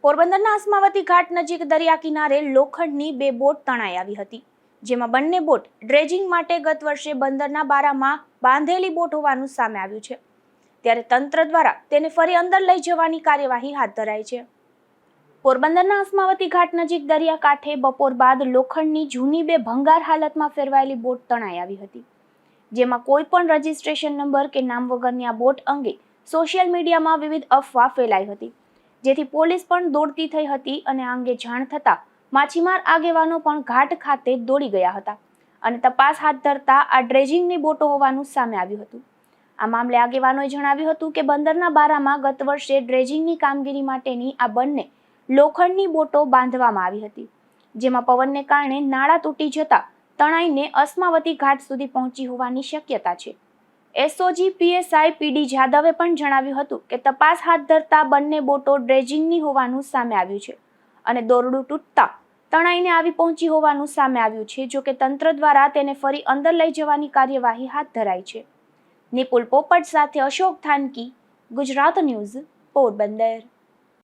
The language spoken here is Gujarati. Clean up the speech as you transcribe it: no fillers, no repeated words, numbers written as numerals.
પોરબંદરના અસ્માવતી ઘાટ નજીક દરિયા કિનારે લોખંડની બે બોટ તણાઈ આવી હતી, જેમાં બંને બોટ ડ્રેજિંગ માટે ગત વર્ષે બંદરના બારામાં બાંધેલી બોટ હોવાનું સામે આવ્યું છે। ત્યારે તંત્ર દ્વારા તેને ફરી અંદર લઈ જવાની કાર્યવાહી હાથ ધરાઈ છે। પોરબંદરના અસ્માવતી ઘાટ નજીક દરિયા કાંઠે બપોર બાદ લોખંડની જૂની બે ભંગાર હાલતમાં ફેરવાયેલી બોટ તણાઈ આવી હતી, જેમાં કોઈ પણ રજિસ્ટ્રેશન નંબર કે નામ વગરની આ બોટ અંગે સોશિયલ મીડિયામાં વિવિધ અફવા ફેલાઈ હતી, જેથી પોલીસ પણ દોડતી થઈ હતી અને આ અંગે જાણ થતા માછીમાર આગેવાનો પણ ઘાટ ખાતે દોડી ગયા હતા અને તપાસ હાથ ધરતા આ ડ્રેજિંગની બોટો હોવાનું સામે આવ્યું હતું। આ મામલે આગેવાનોએ જણાવ્યું હતું કે બંદરના બારામાં ગત વર્ષે ડ્રેજિંગની કામગીરી માટેની આ બંને લોખંડની બોટો બાંધવામાં આવી હતી, જેમાં પવનને કારણે નાળા તૂટી જતા તણાઈને અસ્માવતી ઘાટ સુધી પહોંચી હોવાની શક્યતા છે। એસઓજી પીએસઆઈ પીડી જાદવે પણ જણાવ્યું હતું કે તપાસ હાથ ધરતા બંને બોટો ડ્રેજિંગની હોવાનું સામે આવ્યું છે અને દોરડું તૂટતા તણાઈને આવી પહોંચી હોવાનું સામે આવ્યું છે। જો કે તંત્ર દ્વારા તેને ફરી અંદર લઈ જવાની કાર્યવાહી હાથ ધરાઈ છે। નિપુલ પોપટ સાથે અશોક થાનકી, ગુજરાત ન્યૂઝ, પોરબંદર।